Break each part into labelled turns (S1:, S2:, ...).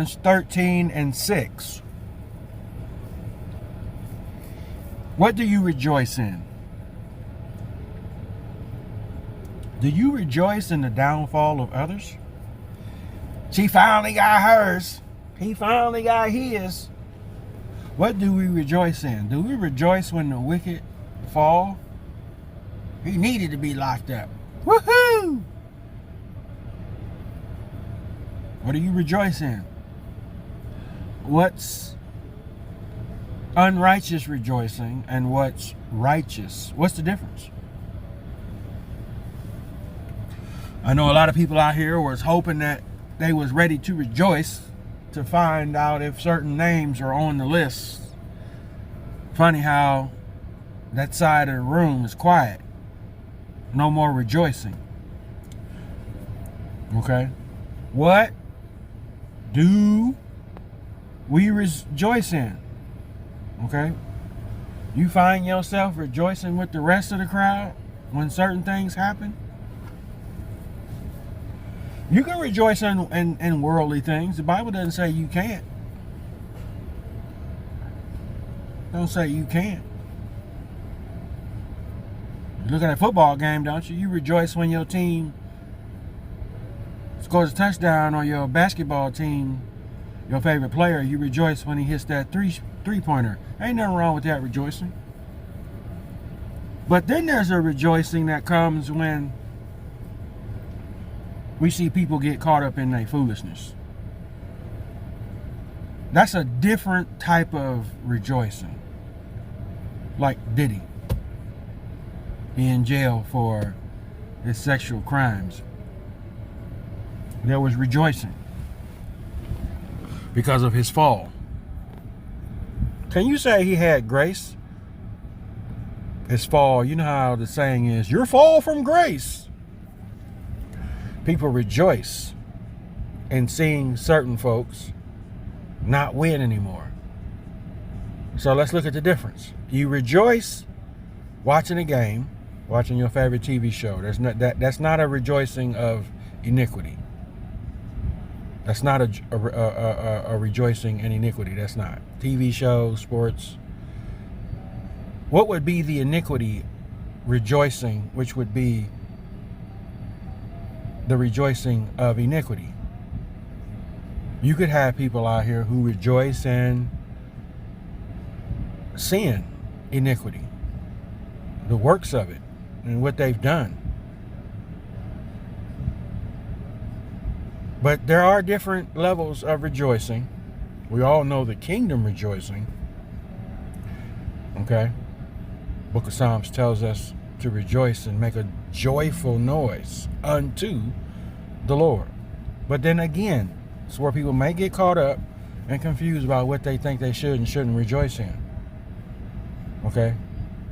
S1: Corinthians 13:6. What do you rejoice in? Do you rejoice in the downfall of others? She finally got hers. He finally got his. What do we rejoice in? Do we rejoice when the wicked fall? He needed to be locked up. Woohoo! What do you rejoice in? What's unrighteous rejoicing and what's righteous? What's the difference? I know a lot of people out here was hoping that they was ready to rejoice to find out if certain names are on the list. Funny how that side of the room is quiet. No more rejoicing. Okay? What do we rejoice in? Okay? You find yourself rejoicing with the rest of the crowd when certain things happen? You can rejoice in worldly things. The Bible doesn't say you can't. Don't say you can't. You look at a football game, don't you? You rejoice when your team scores a touchdown, or your basketball team, your favorite player, you rejoice when he hits that three-pointer. Ain't nothing wrong with that rejoicing. But then there's a rejoicing that comes when we see people get caught up in their foolishness. That's a different type of rejoicing. Like Diddy. He in jail for his sexual crimes. There was rejoicing because of his fall. Can you say he had grace? His fall, you know how the saying is, your fall from grace. People rejoice in seeing certain folks not win anymore. So let's look at the difference. You rejoice watching a game, watching your favorite TV show. That's not a rejoicing of iniquity. That's not a rejoicing in iniquity. That's not. TV shows, sports. What would be the iniquity rejoicing, which would be the rejoicing of iniquity? You could have people out here who rejoice in sin, iniquity, the works of it, and what they've done. But there are different levels of rejoicing. We all know the kingdom rejoicing. Okay? Book of Psalms tells us to rejoice and make a joyful noise unto the Lord. But then again, it's where people may get caught up and confused about what they think they should and shouldn't rejoice in. Okay?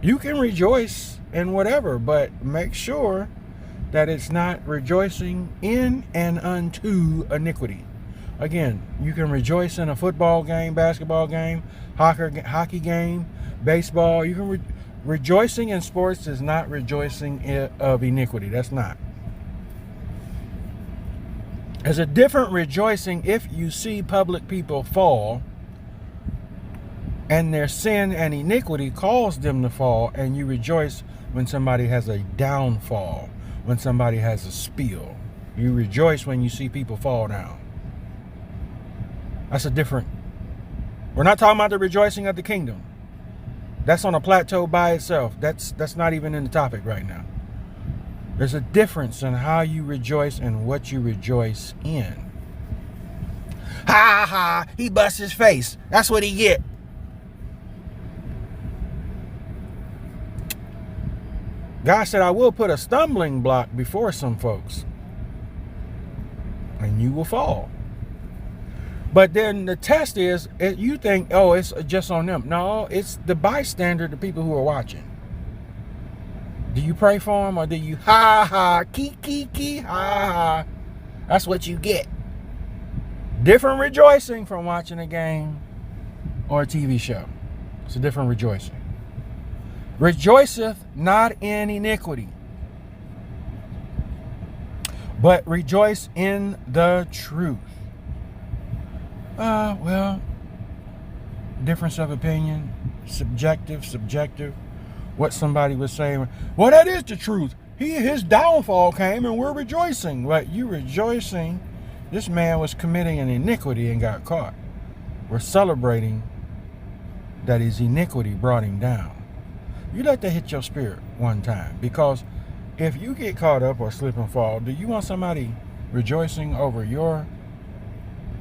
S1: You can rejoice in whatever, but make sure that it's not rejoicing in and unto iniquity. Again, you can rejoice in a football game, basketball game, hockey game, baseball. You can rejoicing in sports is not rejoicing of iniquity. That's not. There's a different rejoicing if you see public people fall and their sin and iniquity caused them to fall, and you rejoice when somebody has a downfall, when somebody has a spill. You rejoice when you see people fall down. That's a different. We're not talking about the rejoicing of the kingdom. That's on a plateau by itself. That's not even in the topic right now. There's a difference in how you rejoice and what you rejoice in. Ha ha, he bust his face. That's what he get. God said, I will put a stumbling block before some folks, and you will fall. But then the test is, you think, oh, it's just on them. No, it's the bystander, the people who are watching. Do you pray for them, or do you ha ha, ki ha ha? That's what you get. Different rejoicing from watching a game or a TV show. It's a different rejoicing. Rejoiceth not in iniquity, but rejoice in the truth. Well, difference of opinion, subjective. What somebody was saying. Well, that is the truth. His downfall came and we're rejoicing. But you rejoicing, this man was committing an iniquity and got caught. We're celebrating that his iniquity brought him down. You let that hit your spirit one time. Because if you get caught up or slip and fall, do you want somebody rejoicing over your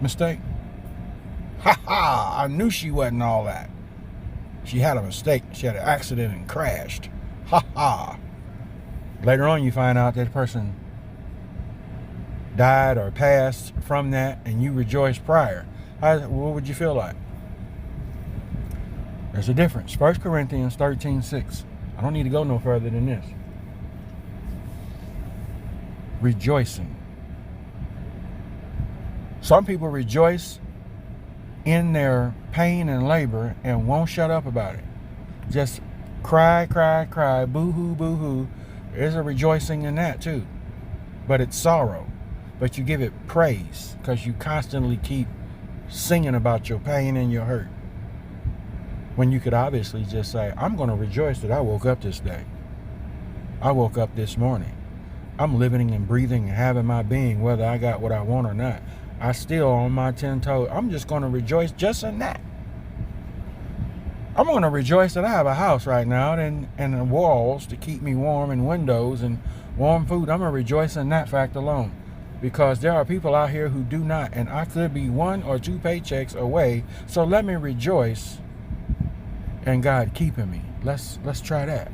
S1: mistake? Ha ha! I knew she wasn't all that. She had a mistake. She had an accident and crashed. Ha ha! Later on, you find out that person died or passed from that, and you rejoiced prior. What would you feel like? There's a difference. 1 Corinthians 13:6. I don't need to go no further than this. Rejoicing. Some people rejoice in their pain and labor and won't shut up about it. Just cry, boo-hoo, boo-hoo. There's a rejoicing in that too. But it's sorrow. But you give it praise because you constantly keep singing about your pain and your hurt. When you could obviously just say, I'm going to rejoice that I woke up this day. I woke up this morning. I'm living and breathing and having my being, whether I got what I want or not. I still on my 10 toes. I'm just going to rejoice just in that. I'm going to rejoice that I have a house right now and walls to keep me warm and windows and warm food. I'm going to rejoice in that fact alone. Because there are people out here who do not. And I could be 1 or 2 paychecks away. So let me rejoice in God keeping me. Let's try that.